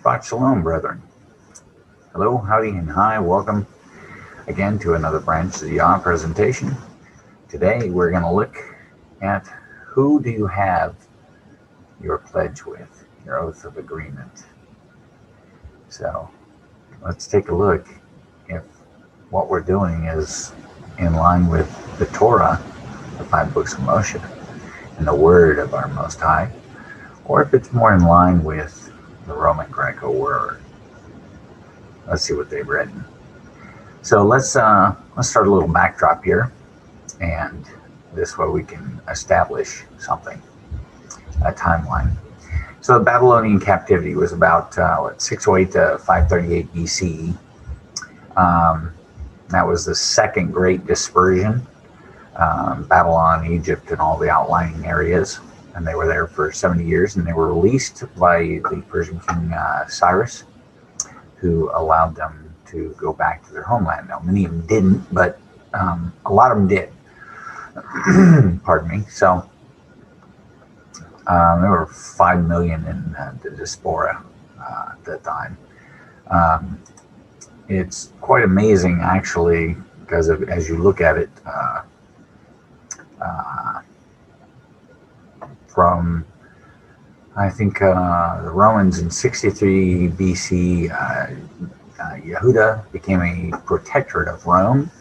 Shabbat Shalom, brethren. Hello, howdy, and hi. Welcome again to another branch of the YAH presentation. Today we're going to look at who do you have your pledge with, your oath of agreement. So let's take a look if what we're doing is in line with the Torah, the 5 books of Moshe, and the word of our Most High, or if it's more in line with the Roman Greco word. Let's see what they've written. So let's start a little backdrop here, and this way we can establish something, a timeline. So the Babylonian captivity was about 608 to 538 BCE. That was the second great dispersion. Babylon, Egypt, and all the outlying areas. And they were there for 70 years, and they were released by the Persian king Cyrus, who allowed them to go back to their homeland. Now, many of them didn't, but a lot of them did. Pardon me. So there were 5 million in the diaspora at that time. It's quite amazing, actually, because as you look at it, from, I think, the Romans in 63 BC, Yehuda became a protectorate of Rome.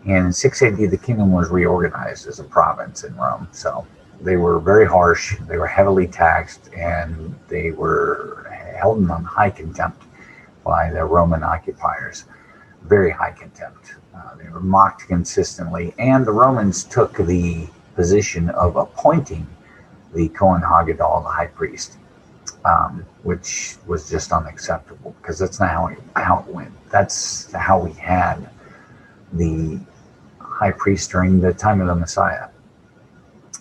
And in 680, the kingdom was reorganized as a province in Rome. So they were very harsh, they were heavily taxed, and they were held in high contempt by the Roman occupiers. Very high contempt. They were mocked consistently, and the Romans took the position of appointing the Kohen Haggadol, the high priest, which was just unacceptable, because that's not how it went. That's how we had the high priest during the time of the Messiah.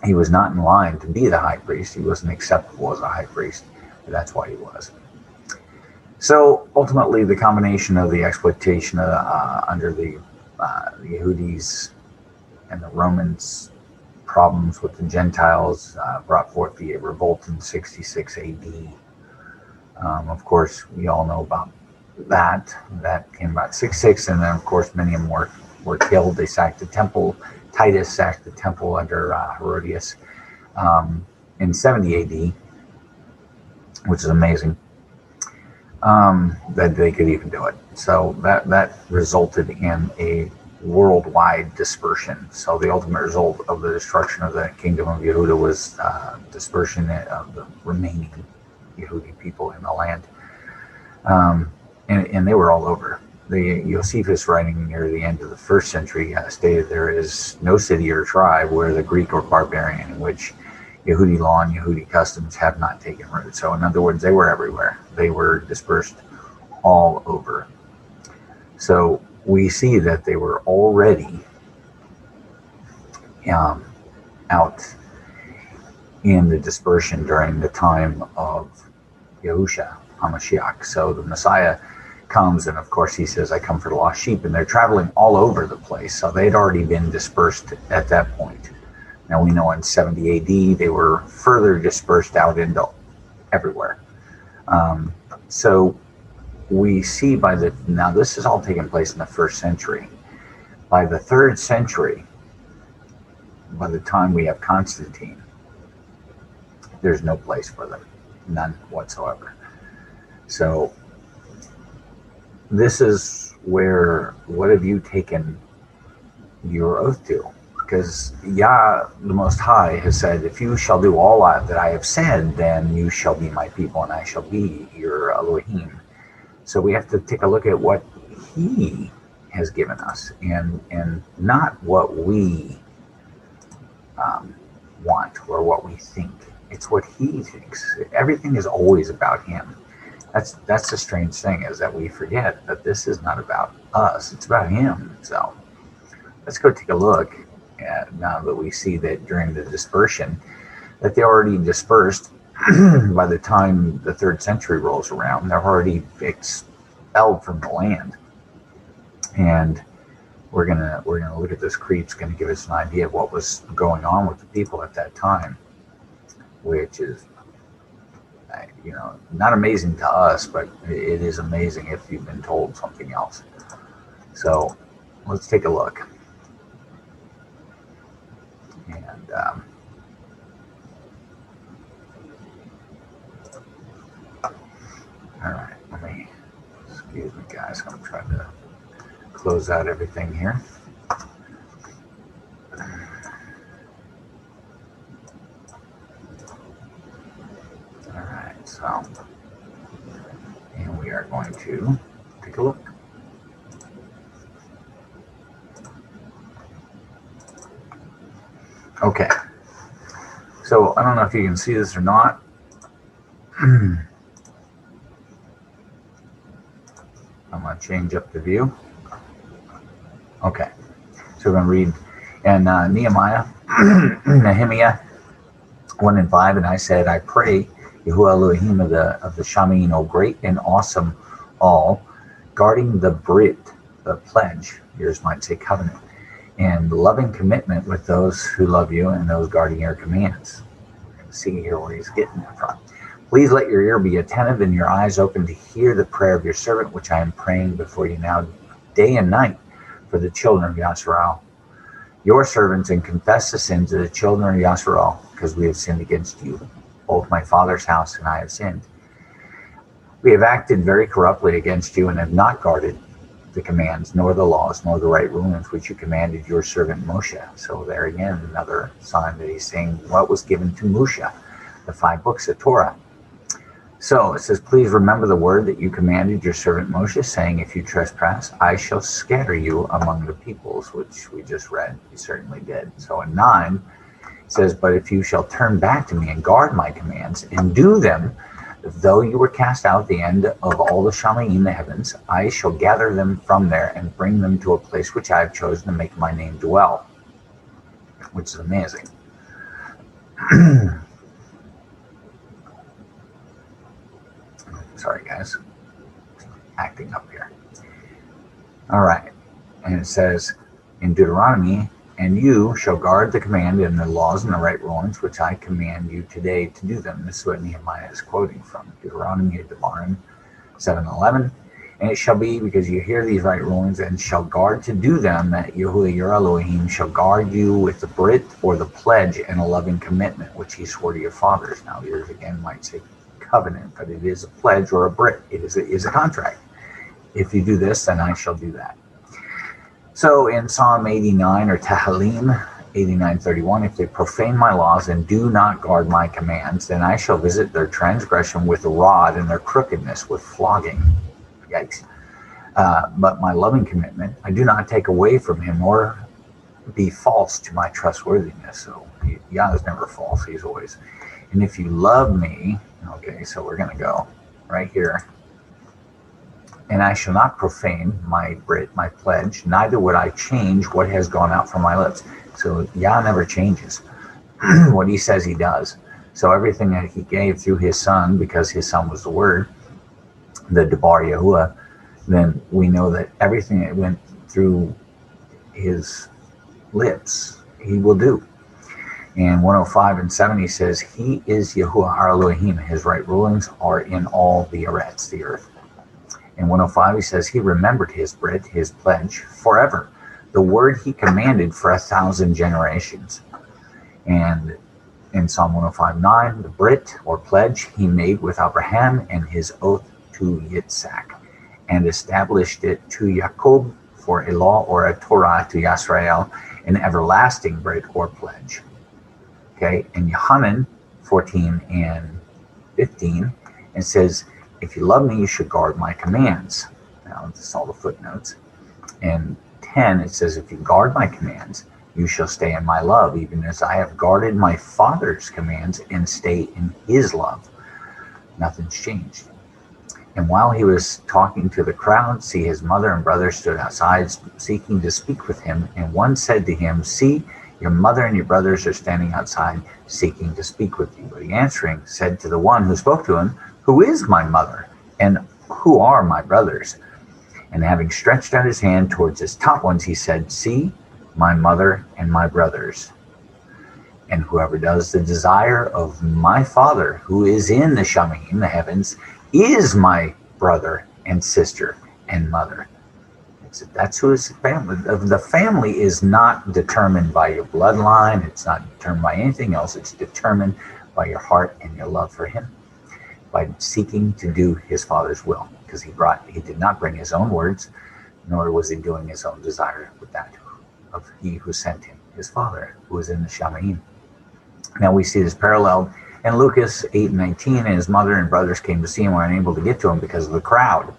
He was not in line to be the high priest. He wasn't acceptable as a high priest, but that's why he was. So ultimately, the combination of the exploitation under the Yehudis and the Romans, problems with the Gentiles, brought forth the revolt in 66 AD. Of course, we all know about that. That came about 66, and then of course many of them were killed. They sacked the temple. Titus sacked the temple under Herodias in 70 AD, which is amazing that they could even do it. So that resulted in a worldwide dispersion. So the ultimate result of the destruction of the kingdom of Yehuda was dispersion of the remaining Yehudi people in the land. And they were all over. The Josephus, writing near the end of the 1st century, stated there is no city or tribe where the Greek or barbarian, in which Yehudi law and Yehudi customs have not taken root. So in other words, they were everywhere. They were dispersed all over. So we see that they were already out in the dispersion during the time of Yahusha HaMashiach. So the Messiah comes, and of course he says, I come for the lost sheep, and they're traveling all over the place. So they'd already been dispersed at that point. Now we know in 70 AD they were further dispersed out into everywhere. So we see now this is all taking place in the 1st century. By the 3rd century, by the time we have Constantine, there's no place for them, none whatsoever. So this is where, what have you taken your oath to? Because Yah, the Most High, has said, if you shall do all that I have said, then you shall be my people, and I shall be your Elohim. So we have to take a look at what he has given us, and not what we want or what we think. It's what he thinks. Everything is always about him. That's the strange thing, is that we forget that this is not about us. It's about him. So let's go take a look at, now that we see that during the dispersion, that they already dispersed. By the time the 3rd century rolls around, they're already expelled from the land. And we're gonna look at this creep. It's gonna give us an idea of what was going on with the people at that time, which is You know, not amazing to us, but it is amazing if you've been told something else. So let's take a look. And all right, excuse me guys, I'm trying to close out everything here. So, and we are going to take a look. Okay, so I don't know if you can see this or not. I'm going to change up the view. Okay, so we're going to read in Nehemiah, Nehemiah 1 and 5, and I said, I pray, Yahuwah Elohim of the Shamin, O great and awesome all, guarding the Brit, the pledge, yours might say covenant, and loving commitment with those who love you and those guarding your commands. See here where he's getting it from. Please let your ear be attentive and your eyes open to hear the prayer of your servant, which I am praying before you now, day and night, for the children of Yasharal, your servants, and confess the sins of the children of Yasharal, because we have sinned against you. Both my father's house and I have sinned. We have acted very corruptly against you and have not guarded the commands, nor the laws, nor the right rulings which you commanded your servant Moshe. So there again, another sign that he's saying what was given to Moshe, the 5 books of Torah. So it says, please remember the word that you commanded your servant Moshe, saying, if you trespass, I shall scatter you among the peoples, which we just read. He certainly did. So in 9, it says, but if you shall turn back to me and guard my commands and do them, though you were cast out at the end of all the Shamayim, the heavens, I shall gather them from there and bring them to a place which I have chosen to make my name dwell, which is amazing. Sorry, guys. Acting up here. All right. And it says in Deuteronomy, and you shall guard the command and the laws and the right rulings, which I command you today to do them. This is what Nehemiah is quoting from Deuteronomy, Devarim 7:11. And it shall be, because you hear these right rulings and shall guard to do them, that Yahuwah your Elohim shall guard you with the Brit, or the pledge, and a loving commitment, which he swore to your fathers. Now, yours again might say covenant, but it is a pledge or a Brit. It is a contract. If you do this, then I shall do that. So in Psalm 89 or Tehillim 89:31, if they profane my laws and do not guard my commands, then I shall visit their transgression with a rod and their crookedness with flogging. Yikes. But my loving commitment, I do not take away from him or be false to my trustworthiness. So Yah is never false. He's always. And if you love me, okay, so we're going to go right here. And I shall not profane my Brit, my pledge, neither would I change what has gone out from my lips. So Yah never changes. What he says he does. So everything that he gave through his son, because his son was the word, the Debar Yahuwah, then we know that everything that went through his lips, he will do. And 105:7 he says, he is Yahuwah our Elohim. His right rulings are in all the Eretz, the earth. In 105 he says, he remembered his Brit, his pledge, forever. The word he commanded for 1,000 generations. And in Psalm 105:9, the Brit, or pledge, he made with Abraham, and his oath to Yitzhak, and established it to Jacob for a law or a Torah to Yisrael, an everlasting Brit or pledge. Okay, in Yohanan 14:15, it says, if you love me, you should guard my commands. Now, this is all the footnotes. In 10, it says, if you guard my commands, you shall stay in my love, even as I have guarded my Father's commands and stay in his love. Nothing's changed. And while he was talking to the crowd, see, his mother and brother stood outside seeking to speak with him. And one said to him, see, your mother and your brothers are standing outside seeking to speak with you. But he answering said to the one who spoke to him, who is my mother and who are my brothers? And having stretched out his hand towards his top ones, he said, see, my mother and my brothers. And whoever does the desire of my Father who is in the Shamayim, the heavens, is my brother and sister and mother. That's who is family. The family is not determined by your bloodline. It's not determined by anything else. It's determined by your heart and your love for him, by seeking to do his Father's will. Because he did not bring his own words, nor was he doing his own desire with that of he who sent him, his Father, who was in the Shamayim. Now we see this paralleled in Lucas 8:19, and his mother and brothers came to see him, were unable to get to him because of the crowd.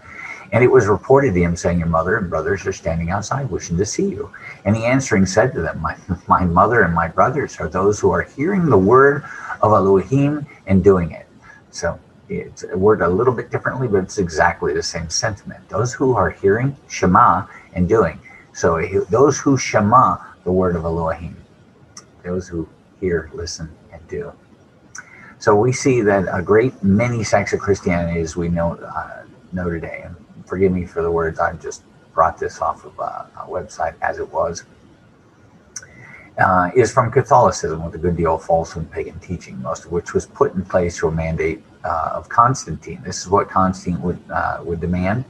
And it was reported to him, saying, your mother and brothers are standing outside wishing to see you. And he answering said to them, my mother and my brothers are those who are hearing the word of Elohim and doing it. So it's worded a little bit differently, but it's exactly the same sentiment. Those who are hearing, Shema, and doing. So those who Shema the word of Elohim. Those who hear, listen, and do. So we see that a great many sects of Christianity, as we know today, and forgive me for the words, I just brought this off of a website as it was, is from Catholicism, with a good deal of false and pagan teaching, most of which was put in place through a mandate of Constantine. This is what Constantine would demand: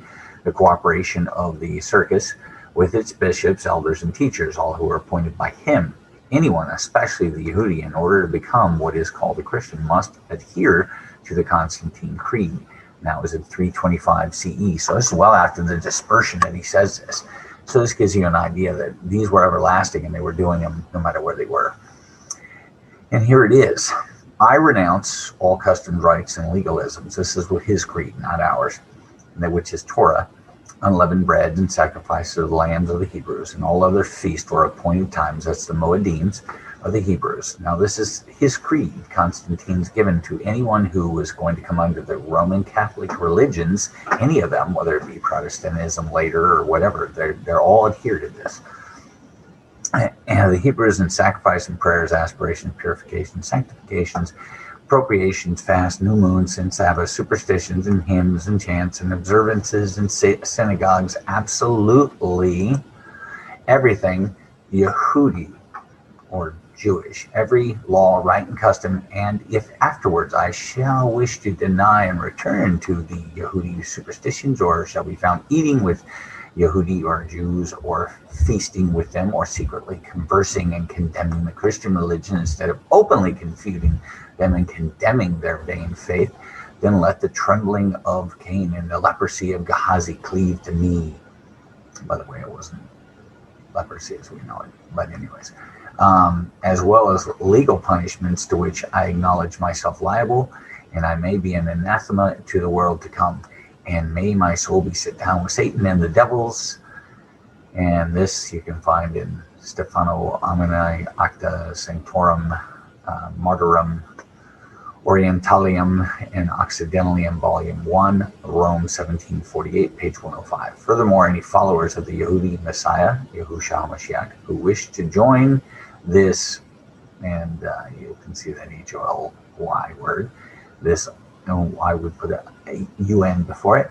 the cooperation of the circus with its bishops, elders, and teachers, all who were appointed by him. Anyone, especially the Yehudi, in order to become what is called a Christian, must adhere to the Constantine Creed. Now it was in 325 CE, so this is well after the dispersion that he says this. So this gives you an idea that these were everlasting, and they were doing them no matter where they were. And here it is: I renounce all customs, rites, and legalisms. This is with his creed, not ours, which is Torah, unleavened bread, and sacrifice of the lambs of the Hebrews, and all other feasts or appointed times. That's the Moedims of the Hebrews. Now this is his creed. Constantine's given to anyone who was going to come under the Roman Catholic religions, any of them, whether it be Protestantism later or whatever. They're all adhered to this. And the Hebrews in sacrifice and prayers, aspirations, purifications, sanctifications, appropriations, fast, new moons, and Sabbath, superstitions, and hymns, and chants, and observances, and synagogues, absolutely everything Yehudi, or Jewish, every law, rite, and custom, and if afterwards I shall wish to deny and return to the Yehudi superstitions, or shall be found eating with Yehudi or Jews, or feasting with them, or secretly conversing and condemning the Christian religion instead of openly confuting them and condemning their vain faith, then let the trembling of Cain and the leprosy of Gehazi cleave to me. By the way, it wasn't leprosy as we know it, but anyways. As well as legal punishments to which I acknowledge myself liable, and I may be an anathema to the world to come, and may my soul be set down with Satan and the devils. And this you can find in Stefano Amini Acta Sanctorum Martyrum Orientalium and Occidentalium, Volume 1, Rome, 1748, page 105. Furthermore, any followers of the Yehudi Messiah, Yahushua HaMashiach, who wish to join this, and you can see that H-O-L-Y word, this, I would put a UN before it,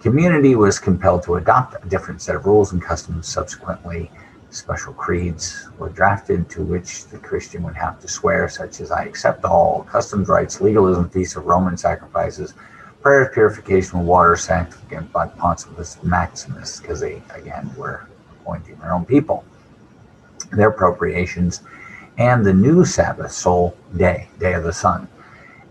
community was compelled to adopt a different set of rules and customs. Subsequently, special creeds were drafted to which the Christian would have to swear, such as I accept all customs, rites, legalism, feasts of Roman sacrifices, prayers, purification with water, sanctified by Pontius Maximus, because they, again, were appointing their own people, their appropriations, and the new Sabbath, sole day, day of the sun,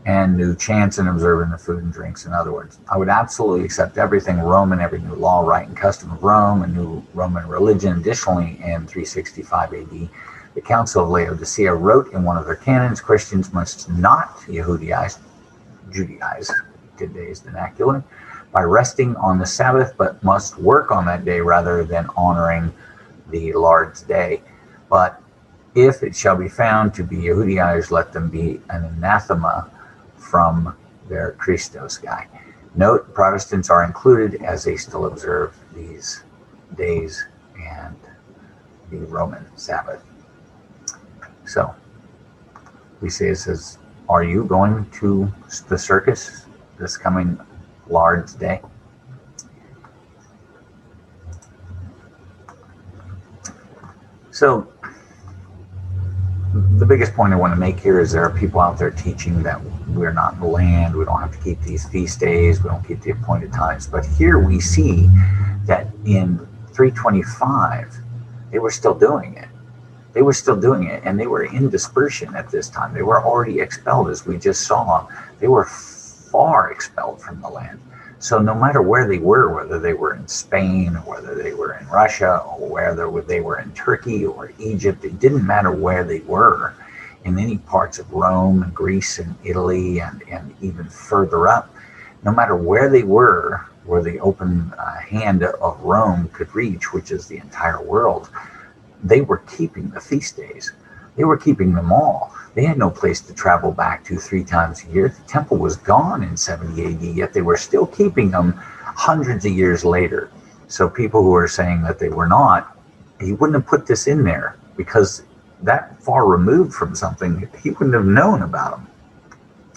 and new chants and observing the food and drinks. In other words, I would absolutely accept everything Roman, every new law, rite, and custom of Rome, a new Roman religion. Additionally, in 365 AD, the Council of Laodicea wrote in one of their canons, Christians must not Judaize, today's vernacular, by resting on the Sabbath, but must work on that day rather than honoring the Lord's day. But if it shall be found to be Yehudized, let them be an anathema from their Christos guy. Note, Protestants are included as they still observe these days and the Roman Sabbath. So, we say it says, are you going to the circus this coming Lord's Day? So, the biggest point I want to make here is there are people out there teaching that we're not in the land, we don't have to keep these feast days, we don't keep the appointed times. But here we see that in 325, they were still doing it. They were still doing it, and they were in dispersion at this time. They were already expelled, as we just saw. They were far expelled from the land. So no matter where they were, whether they were in Spain, or whether they were in Russia, or whether they were in Turkey or Egypt, it didn't matter where they were. In any parts of Rome and Greece and Italy and even further up, no matter where they were, where the open hand of Rome could reach, which is the entire world, they were keeping the feast days. They were keeping them all. They had no place to travel back to 3 times a year. The temple was gone in 70 AD, yet they were still keeping them hundreds of years later. So people who are saying that they were not, he wouldn't have put this in there, because that far removed from something, he wouldn't have known about them.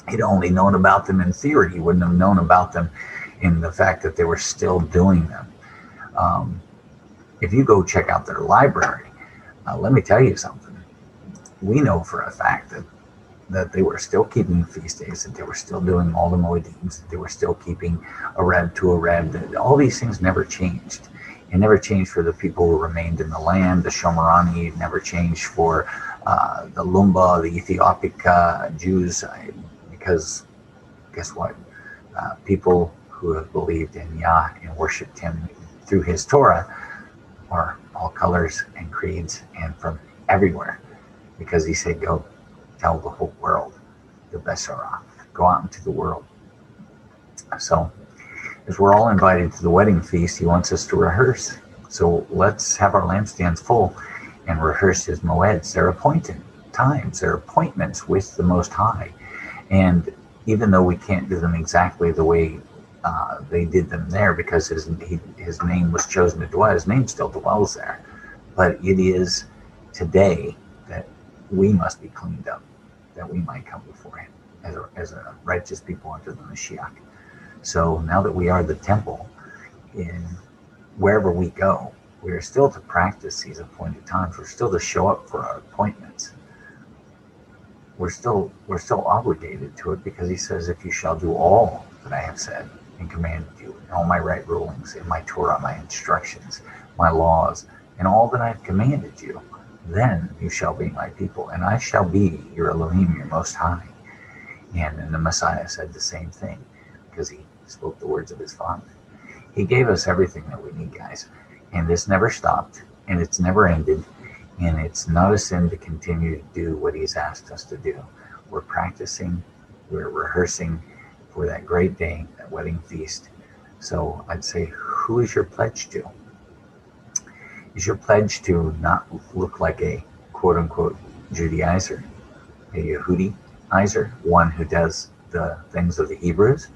He'd only known about them in theory. He wouldn't have known about them in the fact that they were still doing them. If you go check out their library, let me tell you something. We know for a fact that they were still keeping feast days, that they were still doing all the moedines, that they were still keeping a reb to a reb, that all these things never changed. It never changed for the people who remained in the land. The Shomerani, it never changed for the Lumba, the Ethiopic Jews, because guess what? People who have believed in YAH and worshipped him through his Torah are all colors and creeds and from everywhere. Because he said, go tell the whole world the Besarah. Go out into the world. So, as we're all invited to the wedding feast, he wants us to rehearse. So let's have our lampstands full and rehearse his moeds, their appointed times, their appointments with the Most High. And even though we can't do them exactly the way they did them there, because his name was chosen to dwell, his name still dwells there. But it is today that we must be cleaned up, that we might come before him as a righteous people unto the Mashiach. So now that we are the temple, in wherever we go, we are still to practice these appointed times. We're still to show up for our appointments. We're still obligated to it, because he says, if you shall do all that I have said and commanded you, in all my right rulings, in my Torah, my instructions, my laws, and all that I have commanded you, then you shall be my people, and I shall be your Elohim, your Most High. And then the Messiah said the same thing, because he spoke the words of his Father. He gave us everything that we need, guys. And this never stopped, and it's never ended, and it's not a sin to continue to do what he's asked us to do. We're practicing, we're rehearsing for that great day, that wedding feast. So I'd say, who is your pledge to? Is your pledge to not look like a quote-unquote Judaizer, a Yehudaizer, one who does the things of the Hebrews,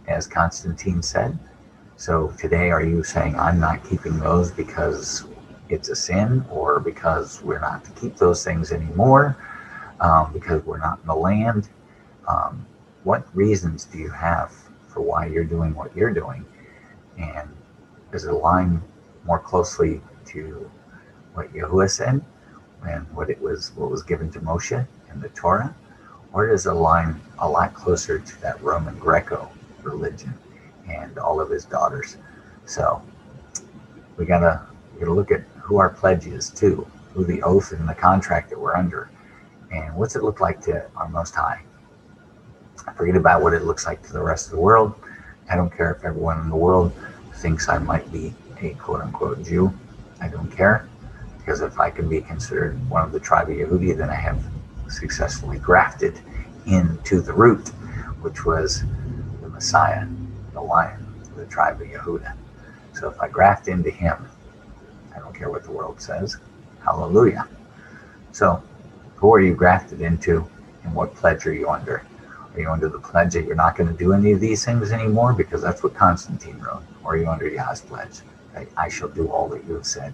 as Constantine said? So today, are you saying, I'm not keeping those because it's a sin, or because we're not to keep those things anymore, because we're not in the land? What reasons do you have for why you're doing what you're doing? And does it align more closely to what Yahuwah said and what was given to Moshe in the Torah, or does it align a lot closer to that Roman Greco religion and all of his daughters? So we gotta look at who our pledge is to, who the oath and the contract that we're under, and what's it look like to our Most High. Forget about what it looks like to the rest of the world. I don't care if everyone in the world thinks I might be a quote-unquote Jew. I don't care, because if I can be considered one of the tribe of Yehudi, then I have successfully grafted into the root, which was the Messiah, the Lion, the tribe of Yehuda. So if I graft into him, I don't care what the world says. Hallelujah. So who are you grafted into, and what pledge are you under? Are you under the pledge that you're not going to do any of these things anymore, because that's what Constantine wrote? Or are you under Yah's pledge? I shall do all that you have said.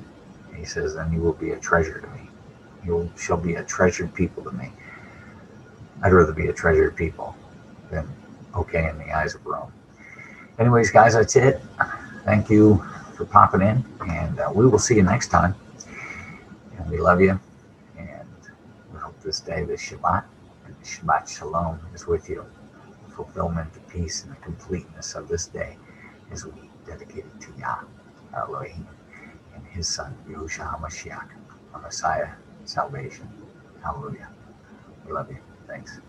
And he says, then you will be a treasure to me. You shall be a treasured people to me. I'd rather be a treasured people than okay in the eyes of Rome. Anyways, guys, that's it. Thank you for popping in, and we will see you next time. And we love you, and we hope this day, the Shabbat, and the Shabbat Shalom is with you. The fulfillment, the peace, and the completeness of this day as we dedicate it to YAH, our Elohim, and His Son, Yahushua HaMashiach, our Messiah, salvation. Hallelujah. We love you. Thanks.